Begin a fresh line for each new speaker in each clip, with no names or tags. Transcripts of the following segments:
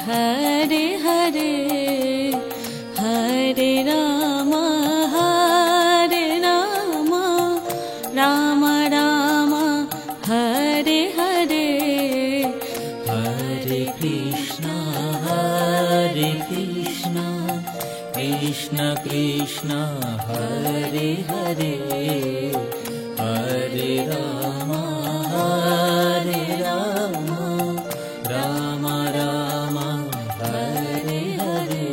Hare Hare Hare Ram Ram Ram Hare Hare
Hare Krishna Krishna Krishna Hare Hare Hare Ram Ram Ram Hare Hare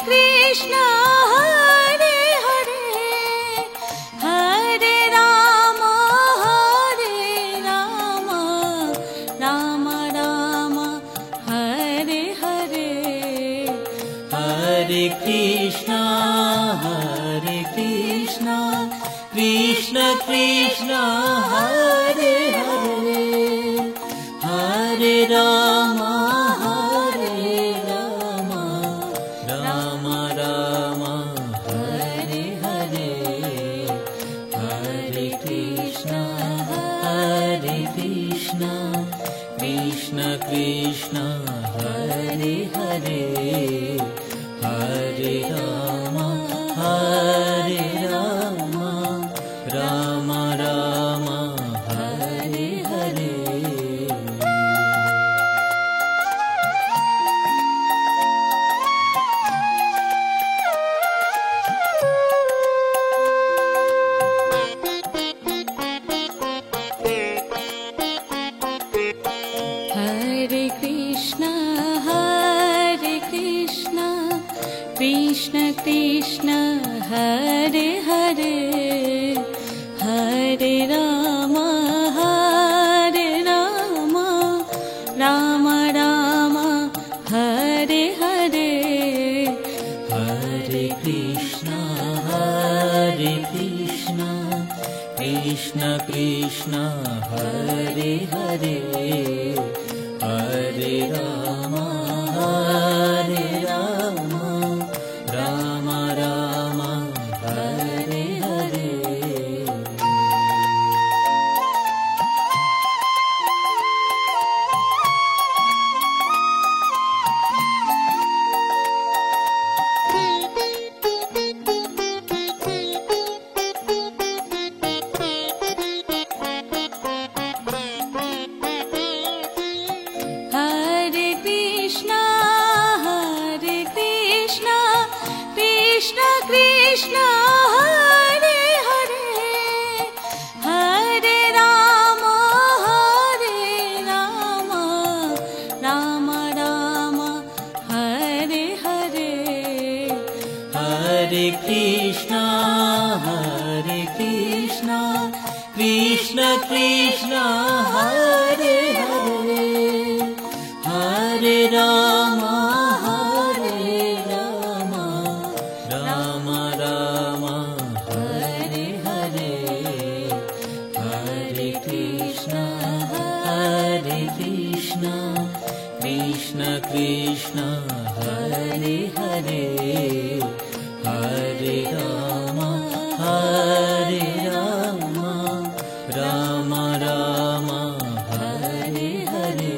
Krishna Hare Hare Hare Ram Ram Ram Hare Hare
Hare Krishna Krishna Krishna Hare Hare Hare Ram Ram Ram Hare Hare Hare Krishna Krishna Krishna Hare Hare Hare Ram Ram Ram Hare Hare
Hare Krishna Krishna Krishna Hare Hare Hare Ram Ram Ram Hare Hare
Hare Krishna Krishna Krishna Hare Hare Hare Ram Ram Ram Hare Hare
Krishna Hare Hare Hare Ram Ram Ram Hare Hare
Hare Krishna Krishna Krishna Hare Hare Hare Ram Ram Ram Hare Hare Hare Krishna Krishna Krishna Hare Hare Hare Ram Ram Ram Hare Hare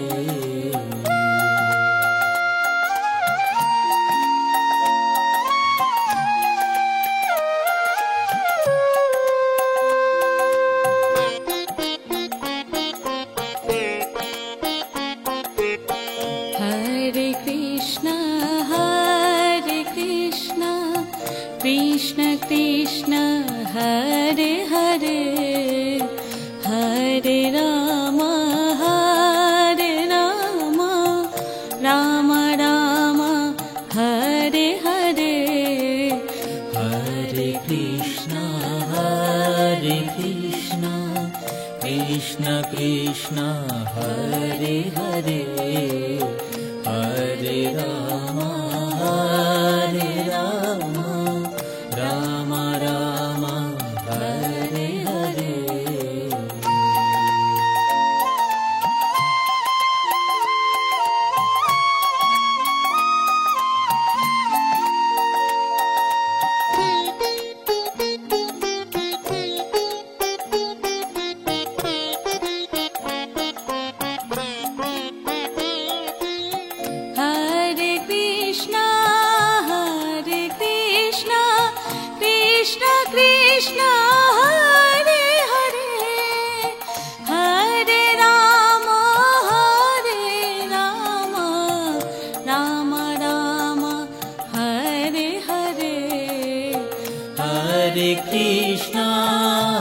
Hare Krishna Krishna Krishna Hare Hare Hare Ram Ram Ram Hare Hare
Hare Krishna Krishna Krishna Hare Hare Hare Ram Hare Rama, Rama Rama, Hare Hare.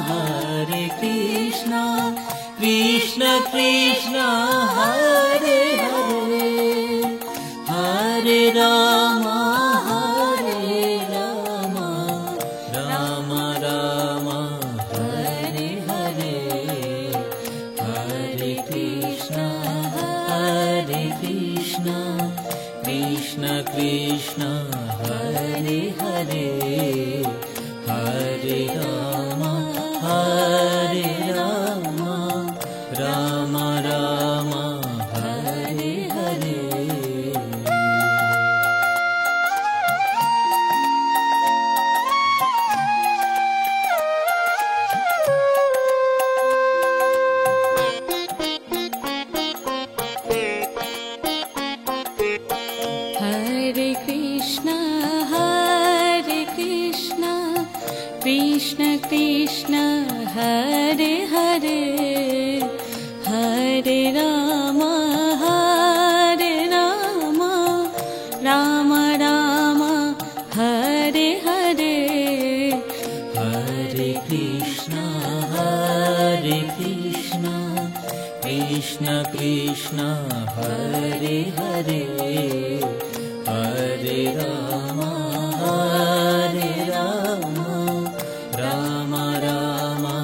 Hare Krishna, Krishna Krishna, Hare Hare, Hare Rama, Rama Rama, Hare Hare.
Hare Krishna, Krishna Krishna, Hare Hare, Hare Rama, Rama Rama, Hare Hare. Hare Krishna, Krishna Krishna, Hare Hare, Hare Rama, Rama Rama, Hare Hare.
Hare Krishna, Krishna Krishna, Hare Hare, Hare Rama, Rama Rama, Hare Hare.
Hare Krishna, Krishna Krishna, Hare Hare, Hare Rama, Rama Rama,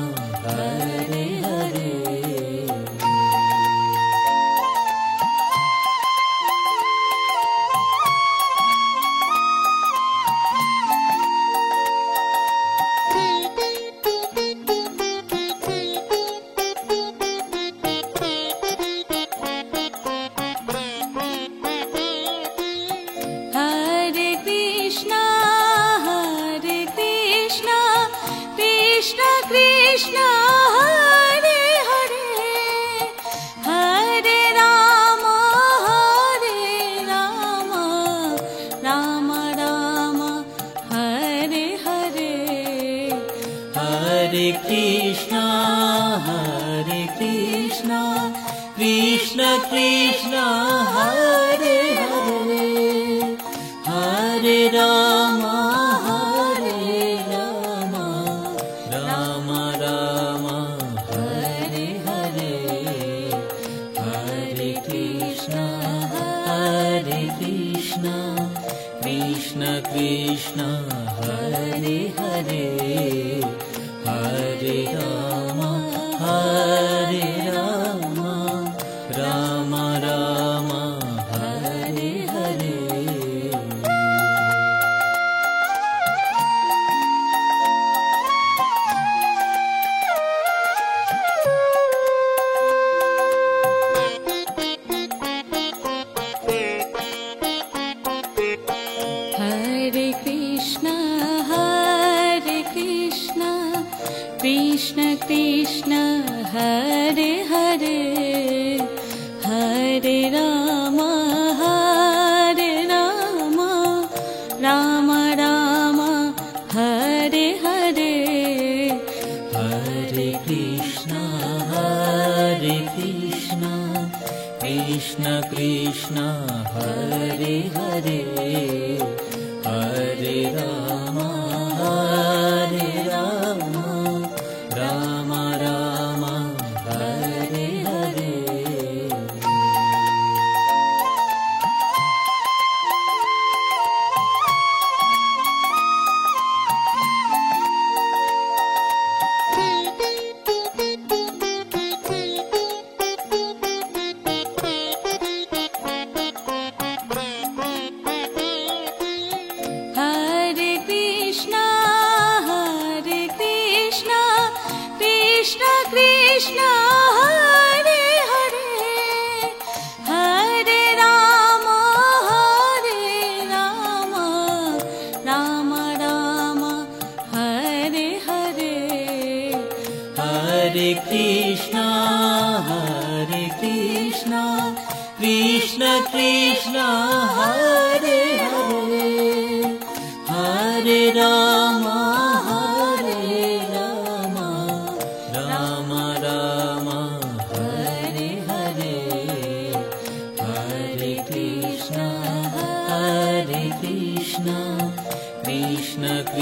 Hare Hare.
Hare Krishna, Krishna Krishna, Hare Hare, Hare Rama, Rama Rama, Hare Hare.
Hare Krishna, Krishna Krishna, Hare Hare, Hare Rama, Rama Rama, Hare Hare. Hare Krishna, Krishna Krishna, Hare Hare, Hare Rama, Rama Rama, Hare Hare.
Hare Krishna, Krishna Krishna, Hare Hare, Hare Rama, Rama Rama, Hare Hare.
Hare Krishna, Krishna Krishna, Hare Hare, Hare Rama, Rama Rama, Hare Hare.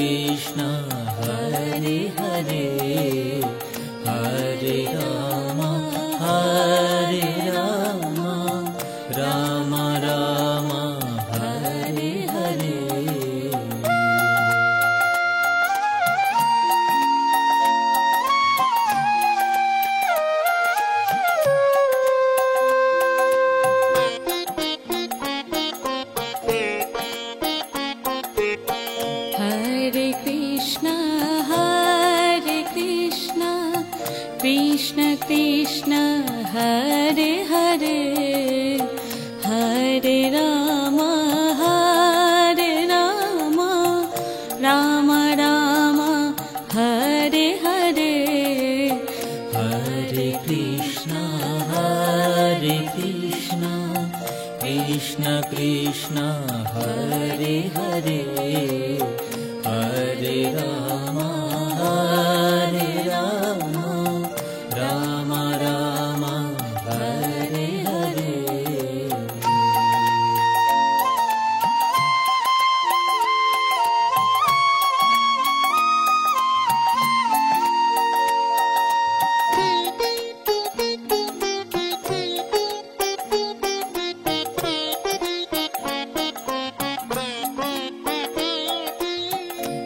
Krishna Hare Hare Hare Rama Rama Rama Hare Hare
Hare Krishna, Krishna Krishna, Hare Hare, Hare Rama, Rama Rama, Hare Hare.
Hare Krishna, Krishna Krishna, Hare Hare, Hare Rama, Rama Rama, Hare Hare.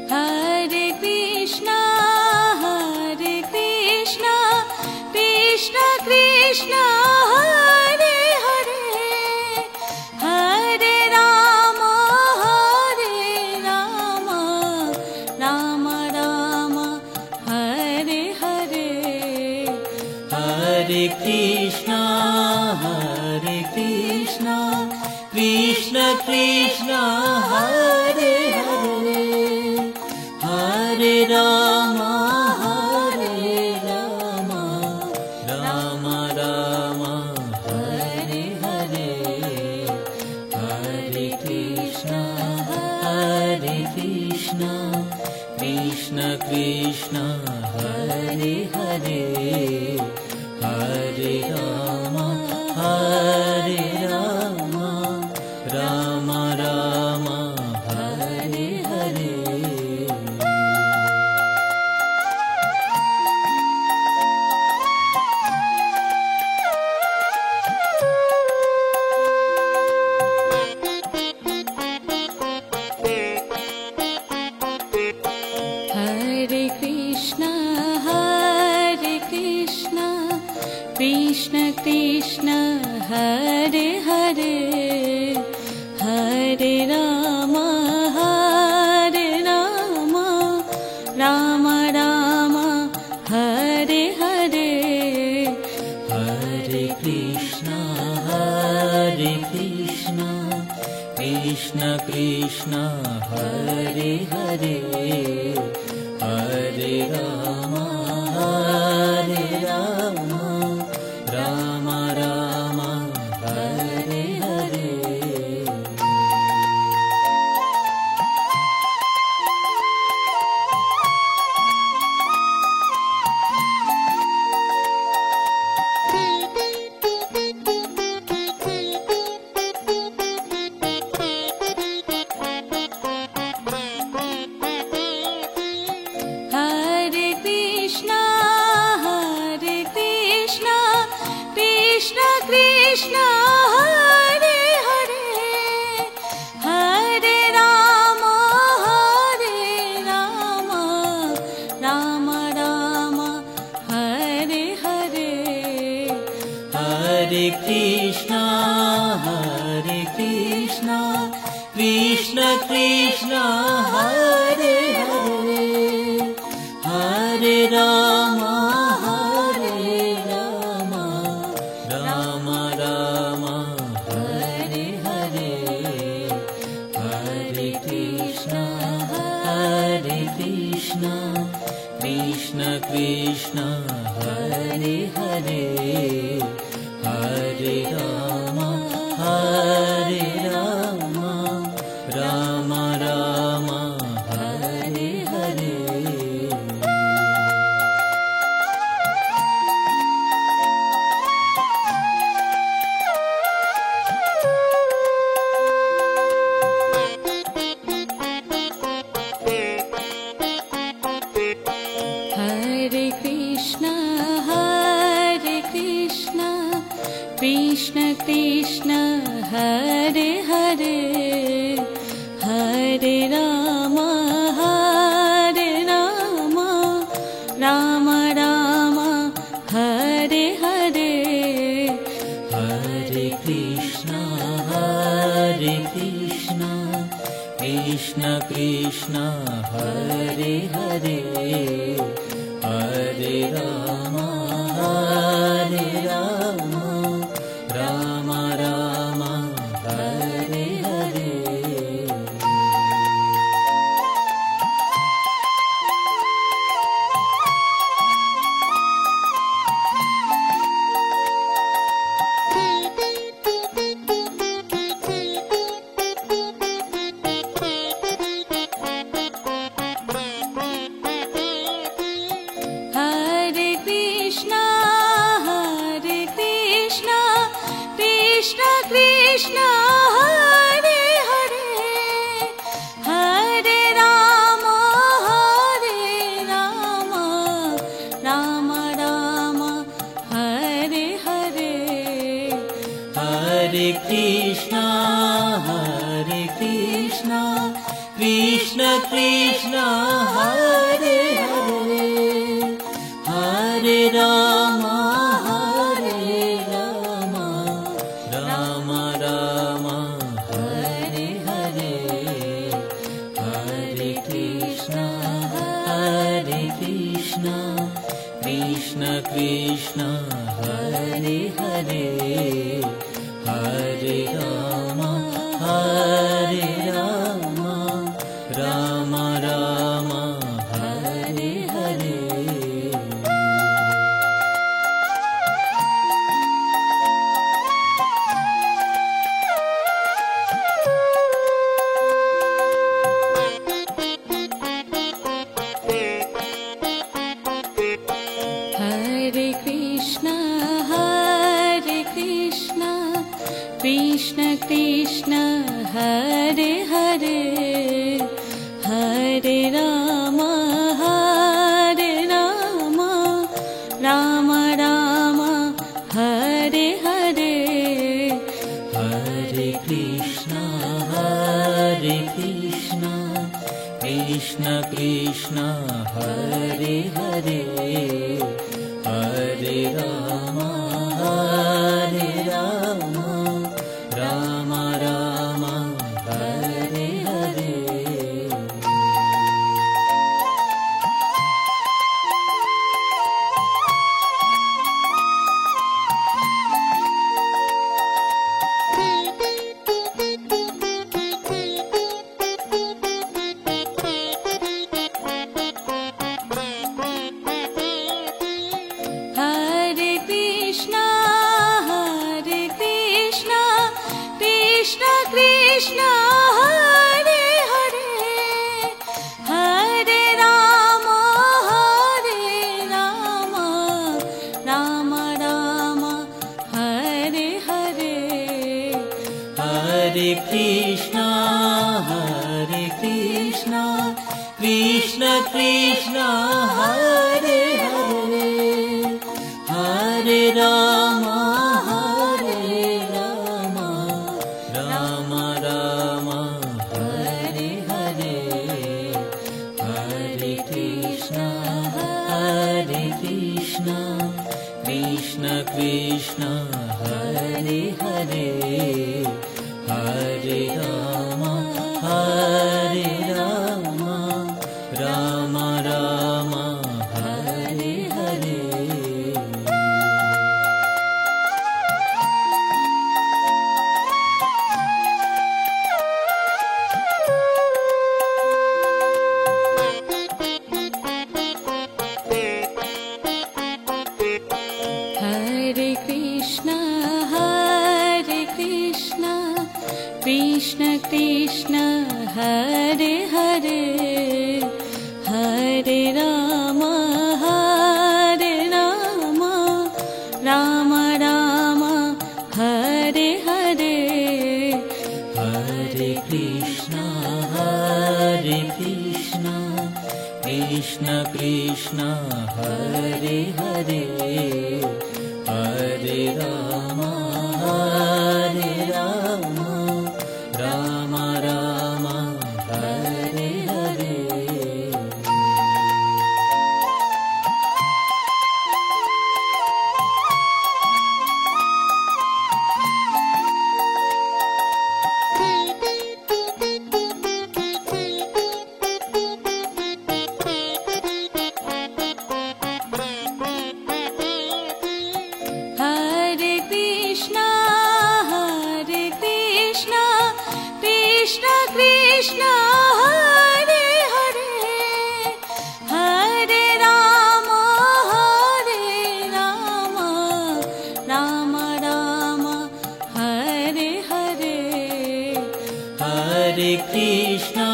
Hare Krishna, Krishna Krishna, Hare Hare, Hare Rama, Rama Rama, Hare Hare.
Hare Krishna, Krishna Krishna, Hare Hare, Hare Rama, Rama Rama, Hare Hare. Hare Krishna, Krishna Krishna, Hare Hare, Hare Rama, Rama Rama, Hare Hare.
Hare Krishna, Krishna Krishna, Hare Hare, Hare Rama, Rama Rama, Hare Hare.
Hare Krishna, Krishna Krishna, Hare Hare, Hare Rama, Rama Rama, Hare Hare.
Hare Krishna, Krishna Krishna, Hare Hare, Hare Rama, Rama Rama, Hare Hare.
Hare Krishna, Krishna Krishna, Hare Hare, Hare Rama, Rama Rama, Hare Hare. Hare Krishna, Krishna Krishna, Hare Hare, Hare Rama, Rama Rama, Hare Hare.
Krishna Krishna Hare Hare Hare Ram Ram Ram Hare Hare
Hare Krishna Krishna Krishna Hare Hare Hare Ram Ram Ram Hare Hare
Hare Krishna Krishna Krishna Hare Hare Hare Ram Ram Ram Hare Hare
Hare Krishna Krishna Krishna Hare Hare Hare Ram Ram Ram Hare Hare Hare Krishna Krishna Krishna Hare Hare Hare Ram Ram Ram Hare Hare
Hare Krishna Krishna Krishna Hare Hare Hare Ram Ram Ram Hare Hare
Hare Krishna Krishna Krishna Hare Hare Hare Ram Ram Ram Hare Hare
Hare Krishna Krishna Krishna Hare Hare Hare Ram Ram Ram Hare Hare
Hare Krishna Krishna Krishna Hare Hare Hare Ram Ram Ram Hare Hare Hare Krishna Krishna Krishna Hare Hare Hare Ram Ram Ram Hare Hare
Hare Krishna Krishna Krishna Hare Hare Hare Ram Ram Ram Hare Hare
Hare Krishna Krishna Krishna Hare Hare Hare Ram
Krishna, Hare Krishna, Krishna Krishna, Hare Hare, Hare Rama, Rama Rama, Hare Hare.
Hare Krishna,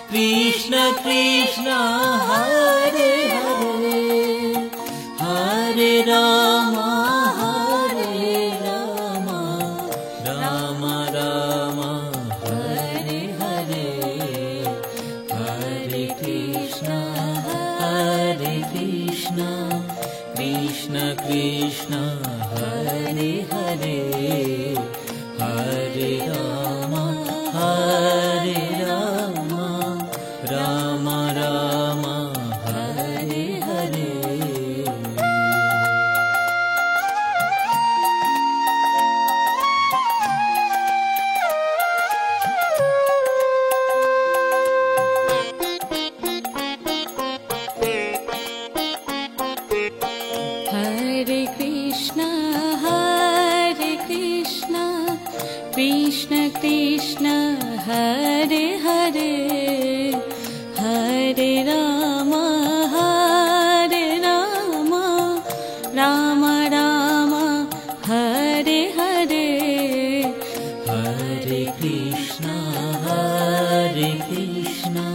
Krishna Krishna, Hare Hare, Hare Rama, Rama Rama, Hare Hare. Hare Krishna, Krishna Krishna, Hare Hare, Hare Rama, Rama Rama, Hare Hare.
Hare Krishna, Krishna Krishna, Hare Hare, Hare Rama, Rama Rama, Hare Hare.
Hare Krishna,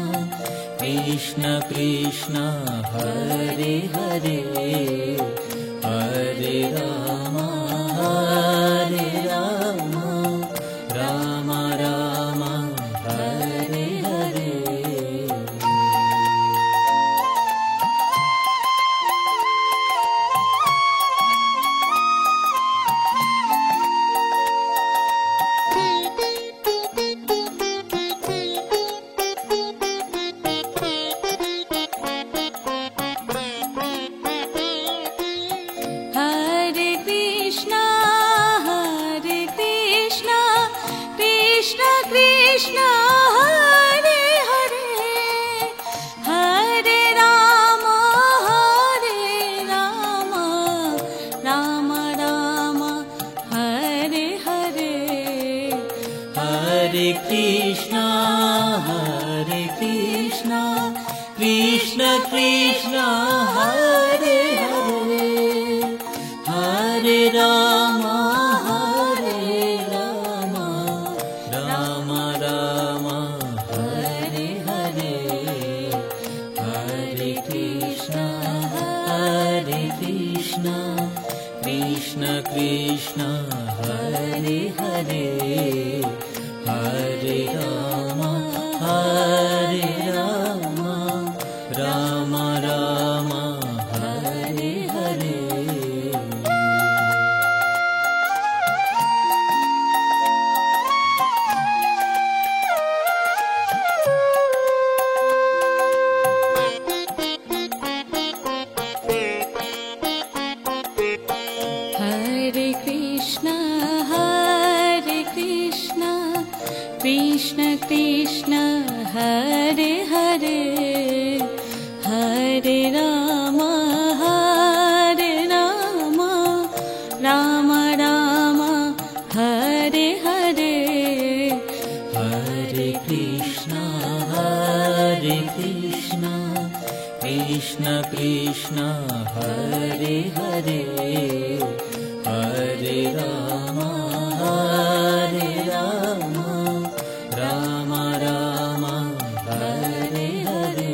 Krishna Krishna, Hare Hare, Hare Rama, Rama Rama, Hare Hare.
Hare Krishna, Krishna Krishna, Hare Hare, Hare Rama, Rama Rama, Hare Hare.
Hare Krishna, Krishna Krishna, Hare Hare, Hare Rama, Rama Rama, Hare Hare. Hare Krishna, Krishna Krishna, Hare Hare, Hare Rama, Rama Rama, Hare Hare.
Hare Krishna, Krishna Krishna, Hare Hare, Hare Rama, Rama Rama, Hare Hare.
Hare Krishna, Krishna Krishna, Hare Hare, Hare Rama, Rama Rama, Hare Hare.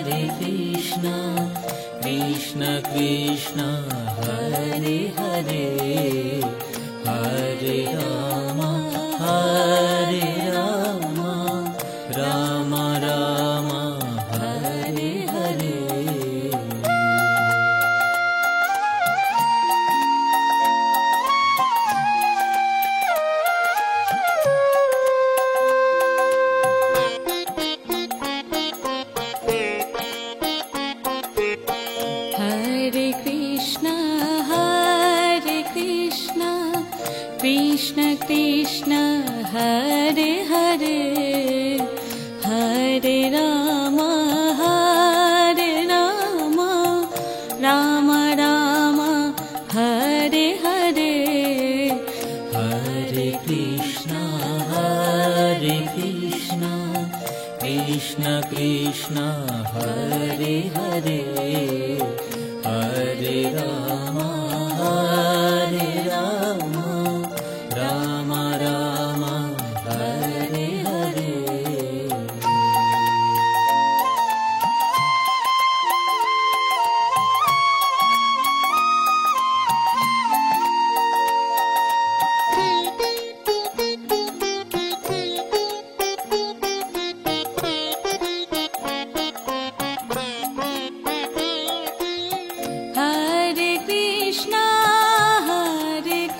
Hare Krishna, Krishna Krishna, Hare Hare, Hare Rama, Hare Rama, Rama Rama, Hare Hare.
Hare Krishna, Krishna Krishna, Hare Hare, Hare Rama, Rama Rama, Hare Hare.
Hare Krishna, Krishna Krishna, Hare Hare, Hare Rama, Rama Rama, Hare Hare.
Hare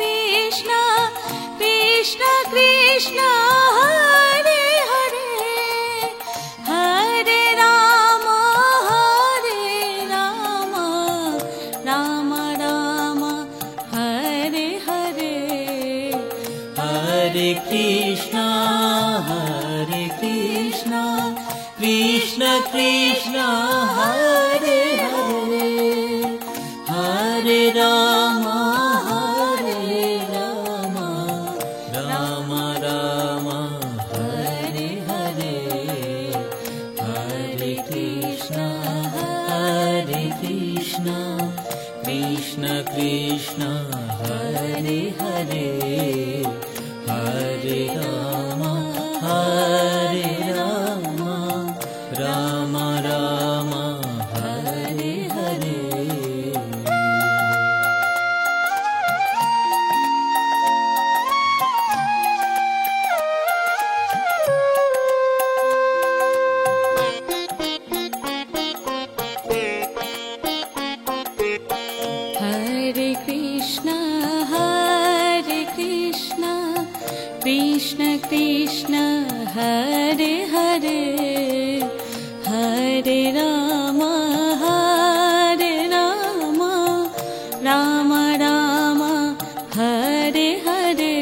Krishna, Krishna Krishna, Hare Hare, Hare Rama, Rama Rama, Hare Hare.
Hare Krishna, Krishna Krishna, Hare Hare, Hare Rama, Rama Rama, Hare Hare. Hare Krishna, Krishna Krishna, Hare Hare, Hare Rama, Rama Rama, Hare Hare.
Hare Krishna, Krishna Krishna, Hare Hare, Hare Rama, Rama Rama, Hare Hare.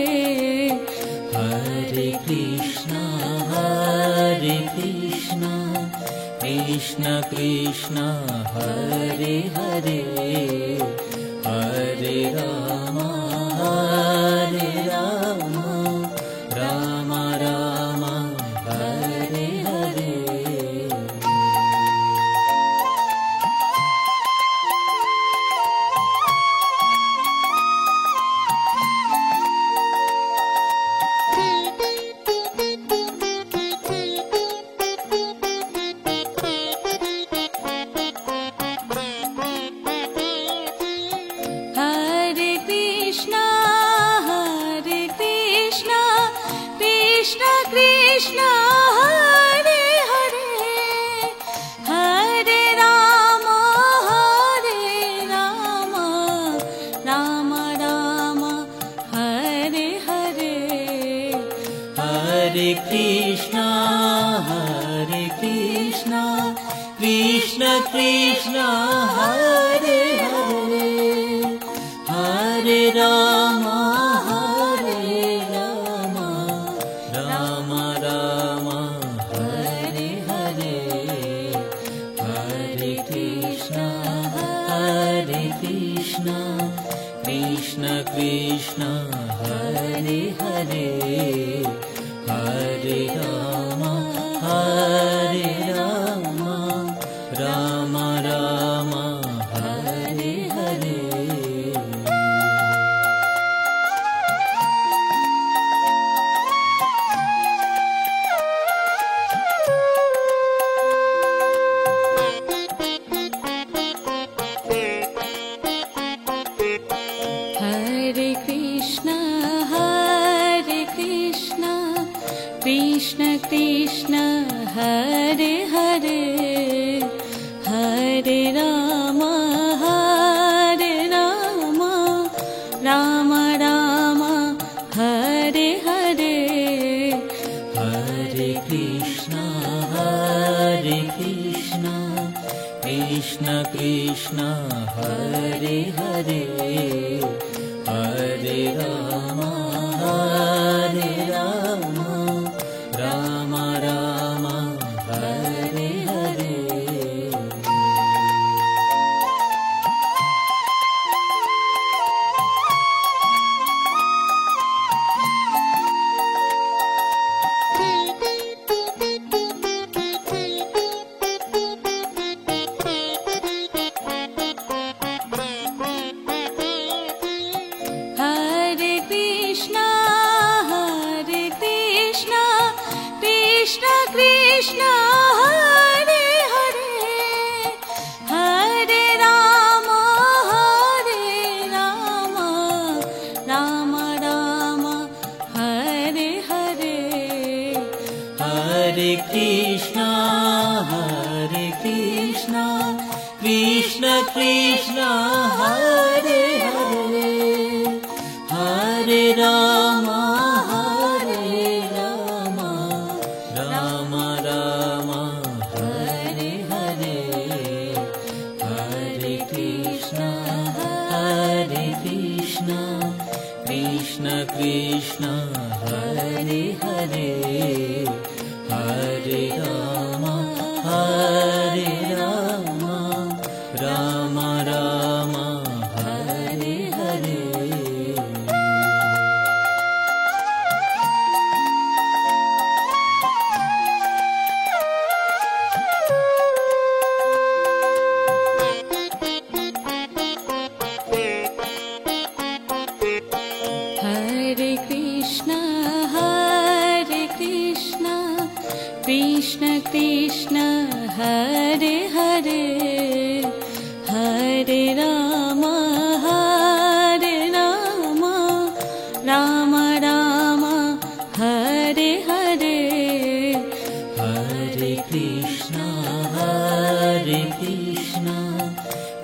Hare Krishna, Krishna Krishna, Hare Hare, Hare Rama, Rama Rama, Hare Hare.
Hare Krishna, Krishna Krishna, Hare Hare, Hare Rama, Rama Rama, Hare Hare.
Hare Krishna, Krishna Krishna, Hare Hare, Hare Rama, Rama Rama, Hare Hare. Hare Krishna, Krishna Krishna, Hare Hare, Hare Rama, Rama Rama, Hare Hare. Krishna Krishna Hare Hare Hare Ram Ram Ram Hare Hare
Hare Krishna, Krishna Krishna, Hare Hare, Hare Rama, Rama Rama, Hare Hare.
Hare Krishna, Krishna Krishna, Hare Hare, Hare Rama, Rama Rama, Hare Hare, Hare Krishna, Krishna Krishna, Hare Hare, Hare Rama, Rama Rama, Hare Hare.
Hare Krishna, Krishna Krishna, Hare Hare, Hare Rama, Rama Rama, Hare Hare.
Hare Krishna,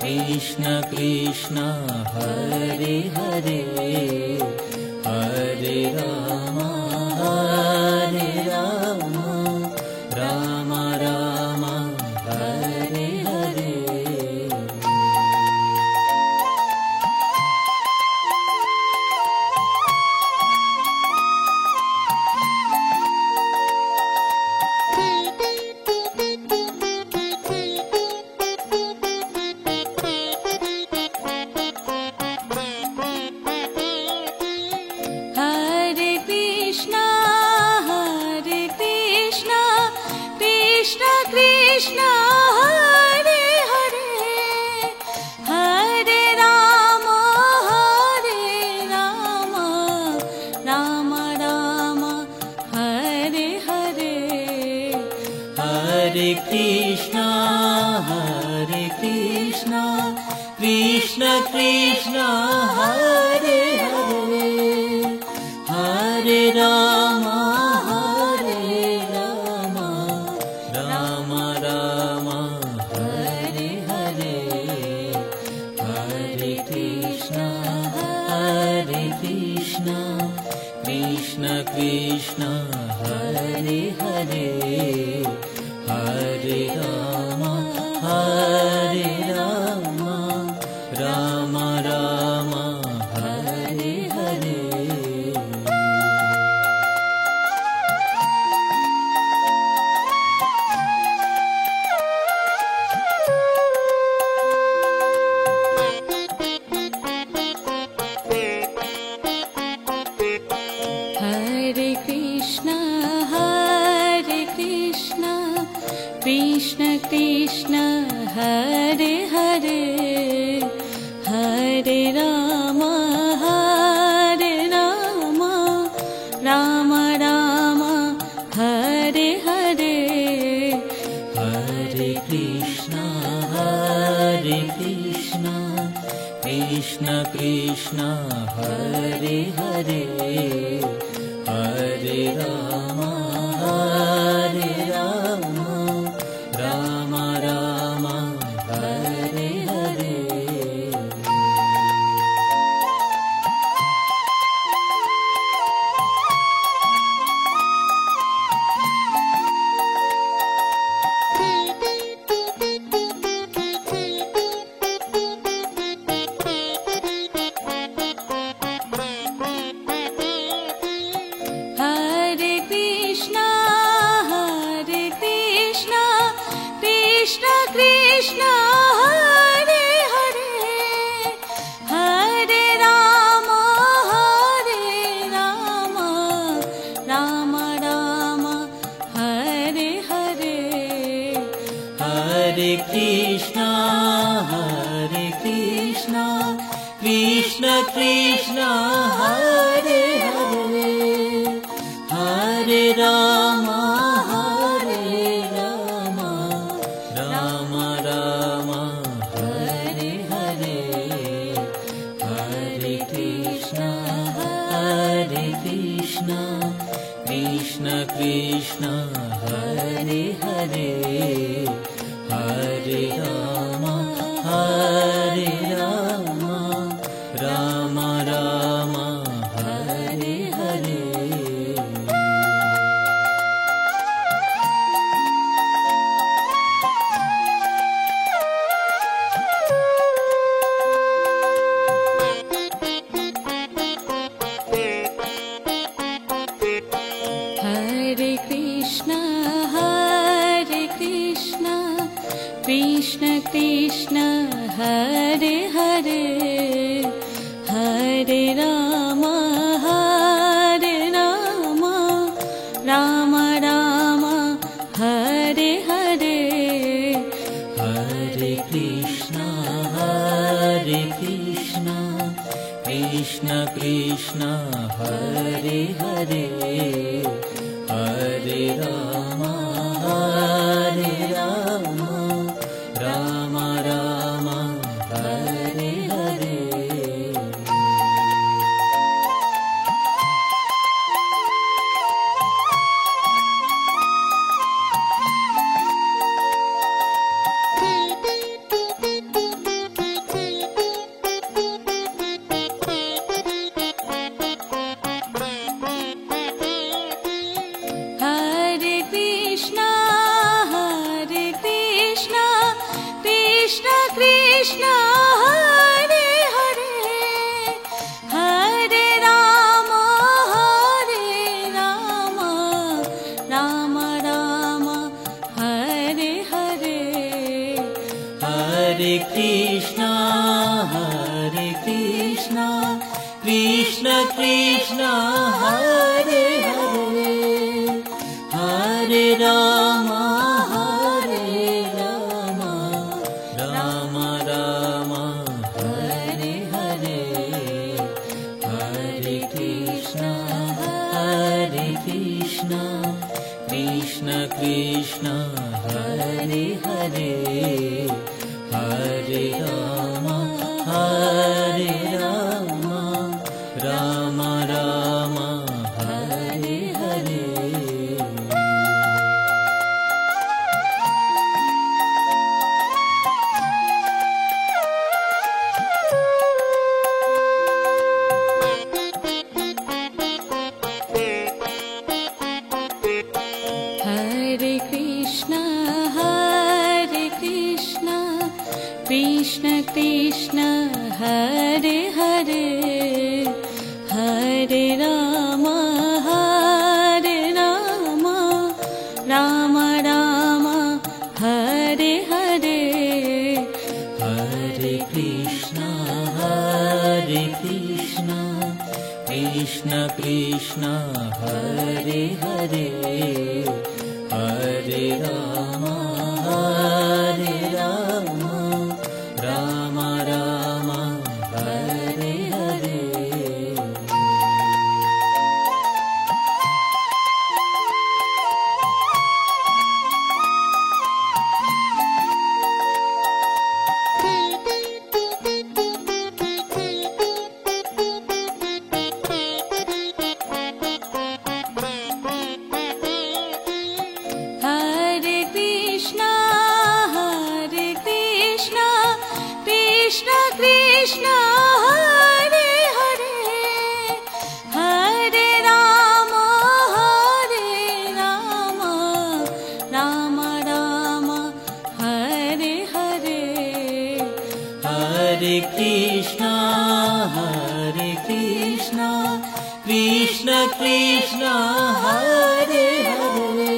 Krishna Krishna, Hare Hare, Hare Rama, Rama Rama, Hare Hare.
Hare Krishna, Krishna Krishna, Hare Hare, Hare Rama, Rama Rama, Hare Hare.
Hare Krishna, Krishna Krishna, Hare Hare, Hare Rama, Rama Rama, Hare Hare, Hare Krishna, Krishna Krishna, Hare Hare, Hare Rama, Rama Rama, Hare Hare.
Hare Krishna, Krishna Krishna, Hare Hare, Hare Rama, Rama Rama, Hare Hare.
Hare Krishna, Krishna Krishna, Hare Hare, Hare Rama, Rama Rama, Hare Hare.
Krishna Hare Hare Hare Rama Rama Rama Hare Hare
Hare Krishna Krishna Krishna Hare Hare Hare Rama Rama Rama Hare Hare Hare Krishna Krishna Krishna Hare Hare Hare Rama Rama Rama Hare Hare
Hare Krishna Krishna Krishna Hare Hare Hare Rama Rama Rama Hare Hare
Hare Krishna Krishna Krishna Hare Hare Hare Rama Rama Rama Hare Hare
Hare Krishna Krishna Krishna Hare Hare Hare Rama Rama Rama Hare Hare
Hare Krishna Krishna Krishna Hare Hare Hare Rama Rama Rama Hare Hare Hare Krishna Krishna Krishna Hare Hare Hare Rama Rama Rama Hare Hare
Hare Krishna Krishna Krishna Hare Hare Hare Rama Rama Rama Hare Hare
Hare Krishna Krishna Krishna Hare Hare Hare Rama Rama Rama Hare Hare
Krishna Hare Hare Hare Rama Rama Rama Hare Hare
Hare Krishna Krishna Krishna Hare Hare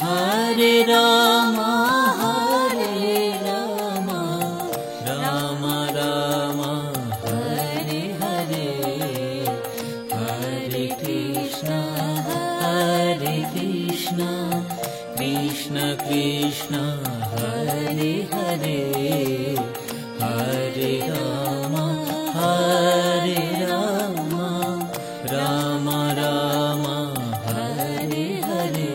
Hare Rama Hare Hare, Hare Rama, Hare Rama, Rama Rama, Hare Hare.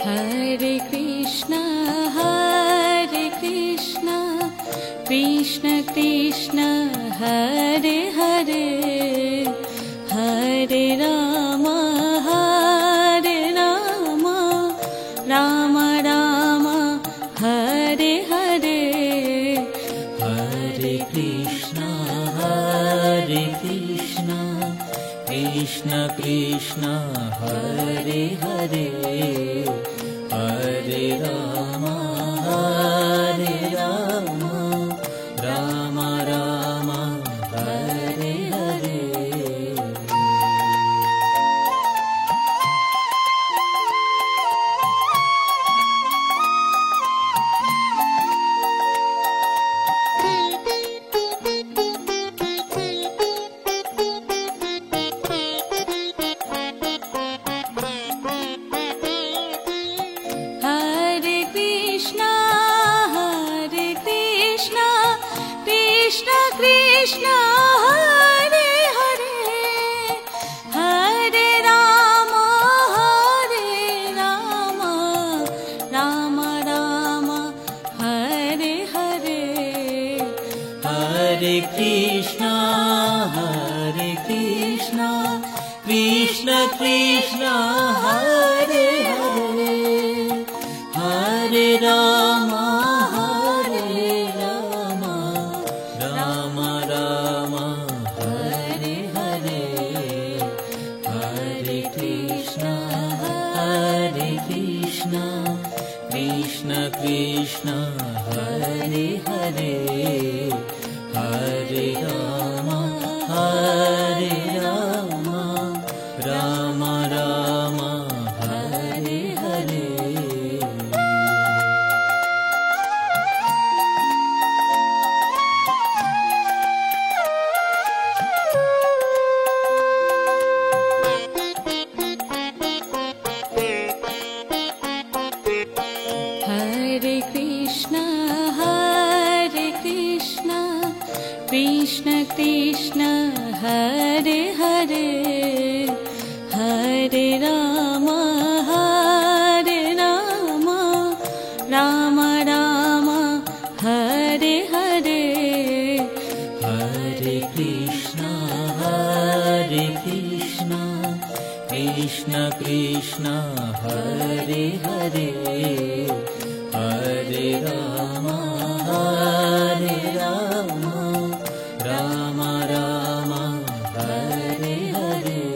Hare Krishna, Krishna Krishna, Hare Hare, Hare Rama, Rama Rama, Hare Hare.
Hare Krishna, Krishna Krishna, Hare Hare, Hare Rama, Rama Rama, Hare Hare.
Hare Krishna, Krishna Krishna, Hare Hare, Hare Rama, Rama Rama, Hare Hare.
Hare Krishna, Krishna Krishna, Hare Hare, Hare Rama, Rama Rama, Hare Hare. Hare Krishna, Krishna Krishna, Hare Hare, Hare Rama, Rama Rama, Hare Hare.
Hare Krishna, Krishna Krishna, Hare Hare, Hare Rama, Rama Rama, Hare Hare.
Hare Krishna, Krishna Krishna, Hare Hare, Hare Rama, Rama Rama, Hare Hare.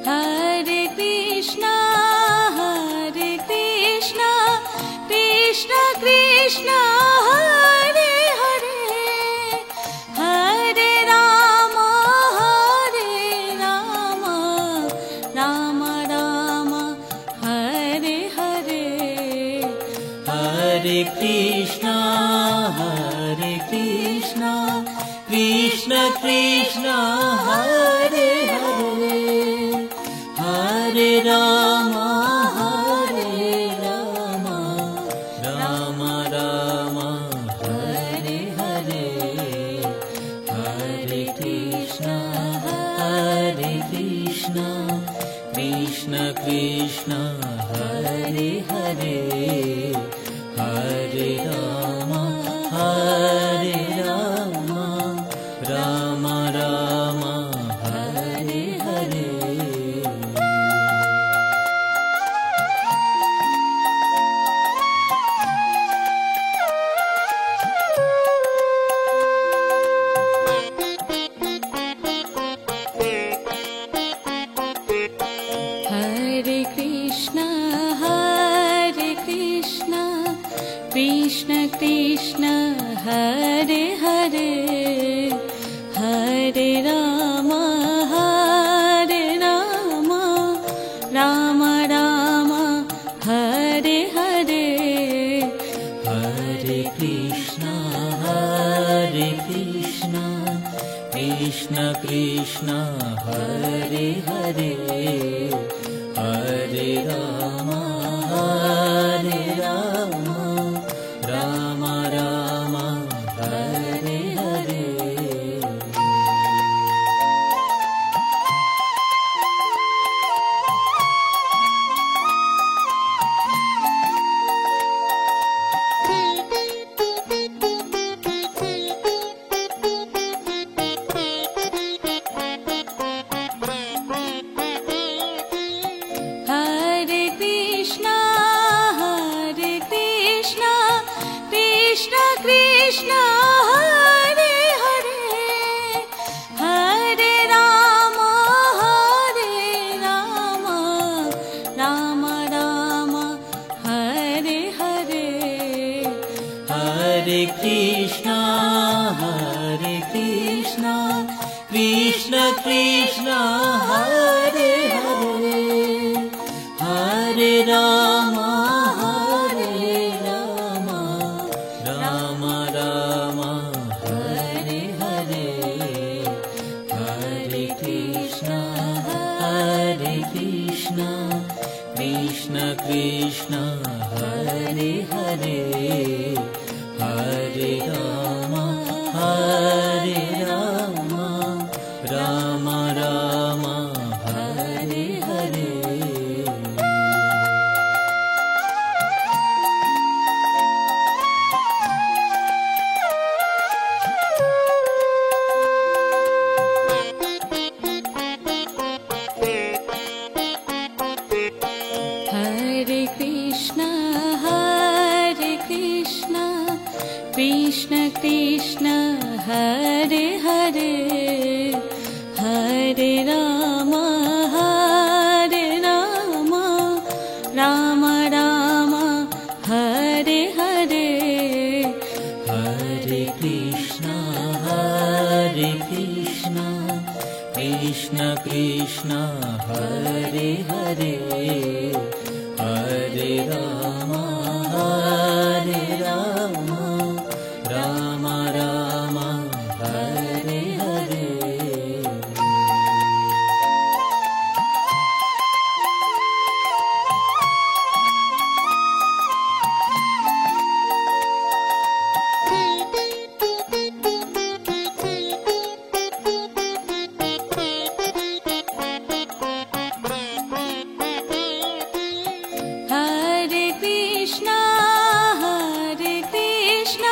Hare Krishna, Krishna Krishna, Hare Hare, Hare Rama, Rama Rama, Hare Hare.
Hare Krishna, Krishna Krishna, Hare Hare, Hare Rama, Rama Rama, Hare Hare. Hare Krishna, Krishna Krishna, Hare Hare, Hare Rama, Rama Rama, Hare Hare.
Krishna Hare Hare Hare Ram Ram Ram Hare Hare
Hare Krishna Krishna Krishna Hare Hare Hare Ram Ram Ram Hare Hare
Hare Krishna Krishna Krishna Hare Hare Hare Ram Ram Ram Hare Hare
Hare Krishna Krishna Krishna Hare Hare Hare Ram Ram Ram Hare Hare Hare Krishna Krishna Krishna Hare Hare Hare Ram Ram Ram Hare Hare
Hare Krishna Krishna Krishna Hare Hare Hare Ram Ram Ram Hare Hare
Hare Krishna Krishna Krishna Hare Hare Hare Ram Ram Ram Hare Hare
Hare Krishna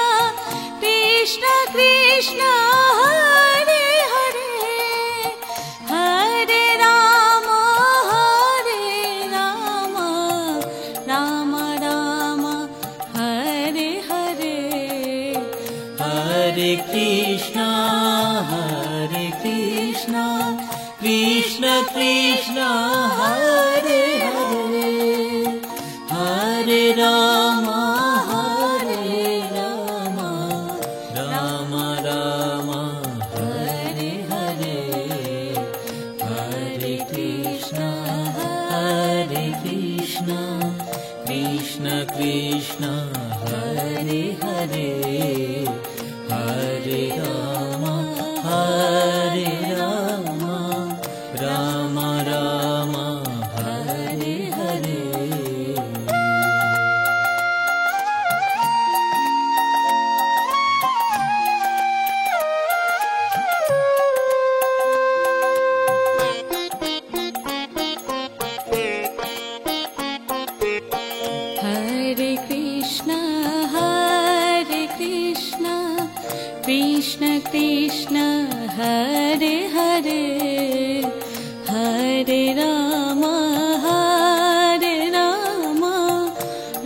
Krishna Krishna Hare Hare Hare Ram Ram Ram Hare Hare
Hare Krishna Krishna Krishna Hare Hare Hare Ram Ram Ram Hare Hare Hare Krishna Krishna Krishna Hare Hare Hare Ram Ram Ram Hare Hare
Hare Krishna Krishna Krishna Hare Hare Hare Ram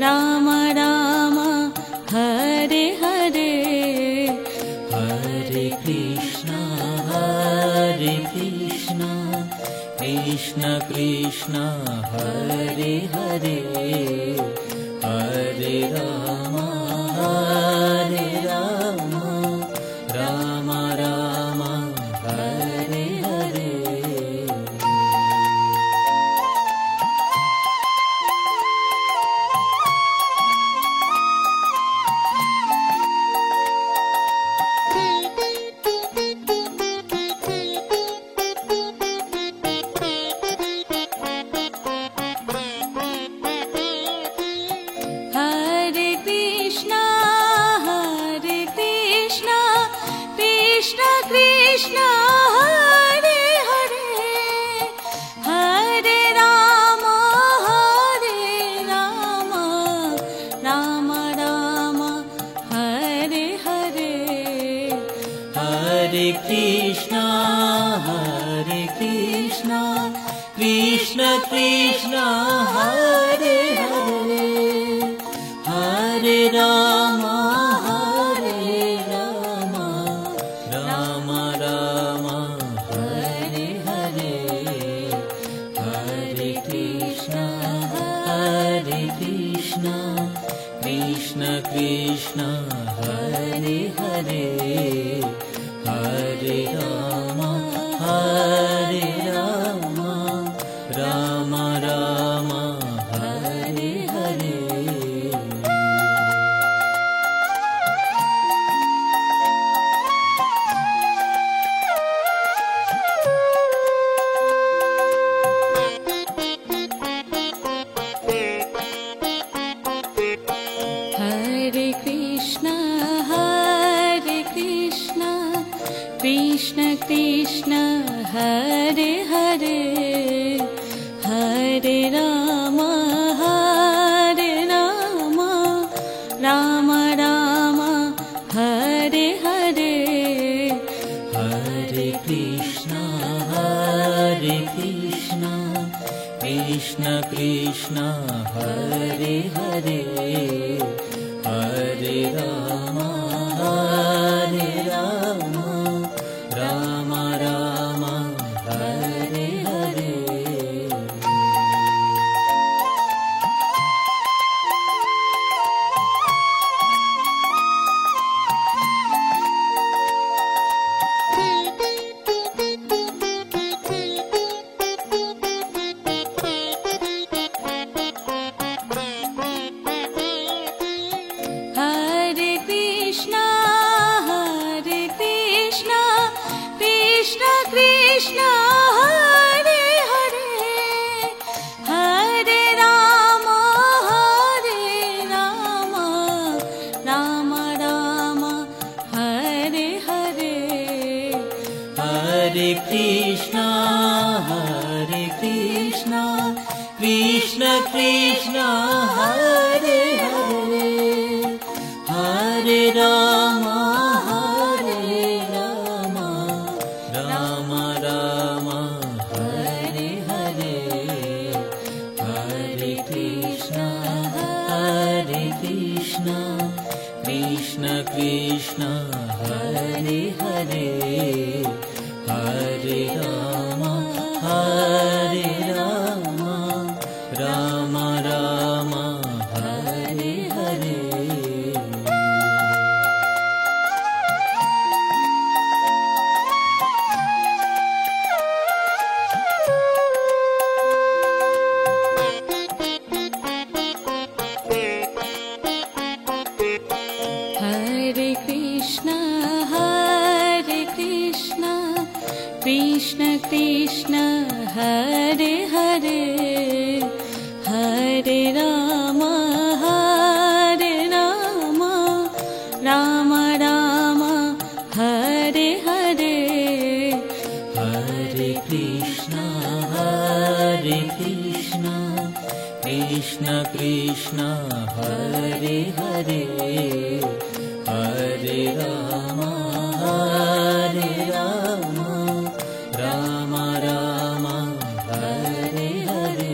Ram Ram Hare Hare
Hare Krishna Krishna Krishna Hare Hare Hare Ram Hare Rama, Rama Rama, Hare Hare.
Hare Krishna, Krishna Krishna, Hare Hare, Hare Rama, Rama Rama, Hare Hare.
Hare Krishna, Krishna Krishna, Hare Hare, Hare Rama, Rama Rama, Hare Hare. Hare Krishna, Krishna Krishna, Hare Hare, Hare Rama, Rama Rama, Hare Hare.
Hare Krishna, Krishna Krishna, Hare Hare, Hare Rama, Rama Rama, Hare Hare.
Hare Krishna, Krishna Krishna, Hare Hare, Hare Rama, Rama Rama, Hare Hare.
Hare Krishna, Krishna Krishna, Hare Hare, Hare Rama, Rama Rama, Hare Hare.
Hare Krishna, Krishna Krishna, Hare Hare, Hare Rama, Rama Rama, Hare Hare. Hare Krishna, Krishna Krishna, Hare Hare, Hare Rama, Rama Rama, Hare Hare.
Hare Krishna, Krishna Krishna, Hare Hare, Hare Rama, Rama Rama, Hare Hare.
Hare Krishna, Krishna Krishna, Hare Hare, Hare Rama, Rama Rama, Hare Hare.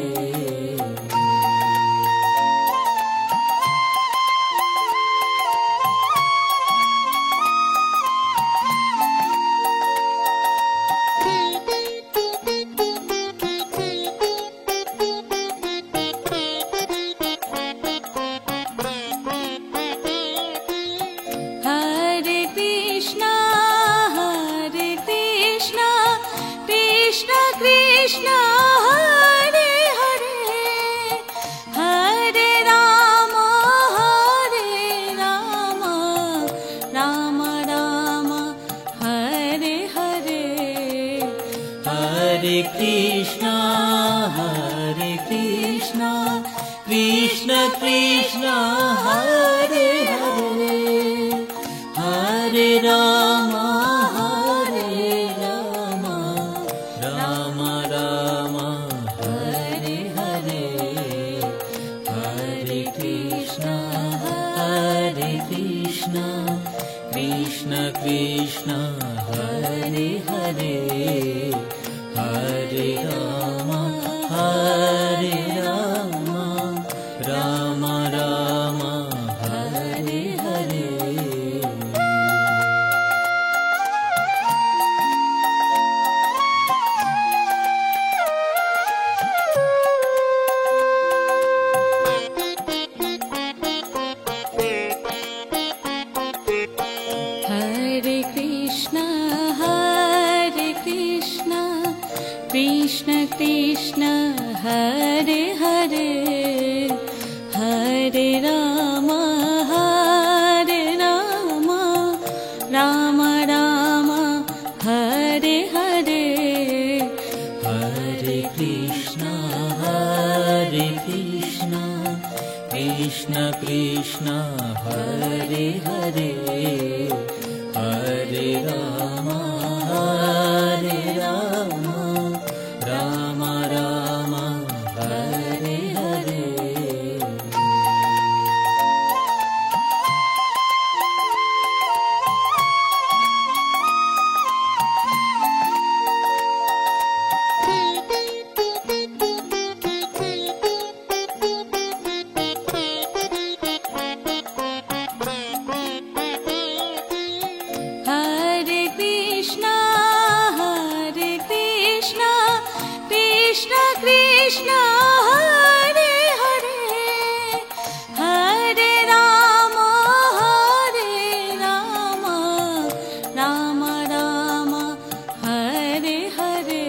Krishna Hare Hare Hare Rama Rama Rama Hare Hare Hare Krishna Krishna Krishna Hare Hare Hare Rama Rama Rama Hare Hare
Hare Krishna Krishna Krishna Hare Hare Hare Rama Rama Rama Hare Hare
Hare Krishna Krishna Krishna Hare Hare Hare Rama Rama Rama Hare Hare
Hare Krishna Krishna Krishna Hare Hare Hare Rama Rama Rama Hare Hare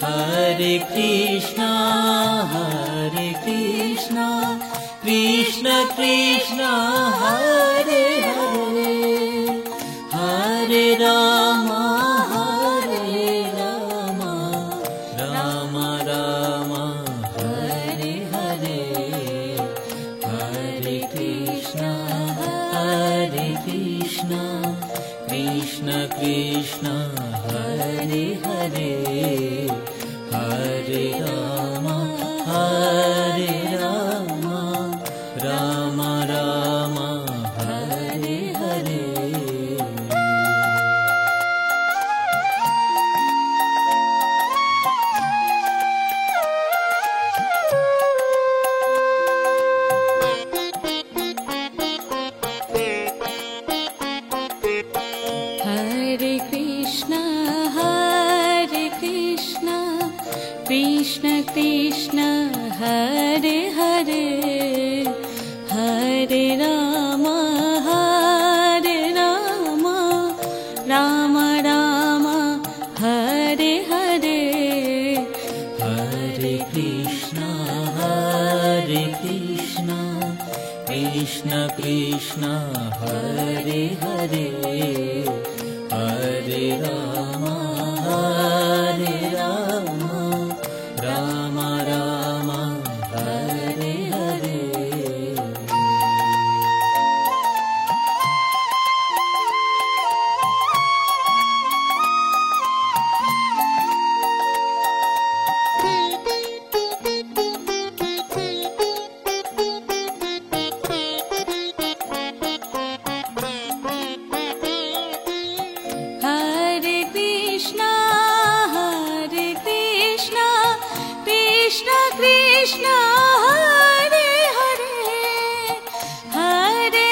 Hare Krishna Krishna Krishna Hare Hare Hare Rama Rama Rama Hare Hare Hare Krishna Krishna Krishna Hare Hare Hare Rama Rama Rama Hare Hare
Hare Krishna Krishna Krishna Hare Hare Hare Rama Rama Rama Hare Hare
Hare Krishna Krishna Krishna Hare Hare Hare Rama Rama Rama Hare Hare
Hare Krishna Krishna Krishna Hare Hare Hare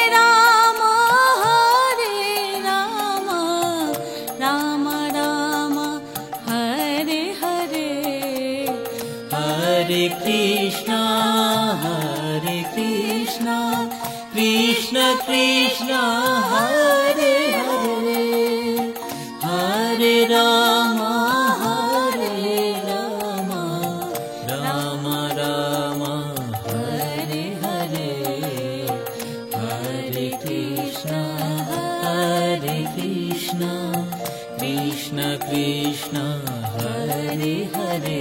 Rama Rama Rama Hare Hare
Hare Krishna Krishna Krishna Hare Hare Hare Rama Rama Rama Hare Hare Hare Krishna Krishna Krishna Hare Hare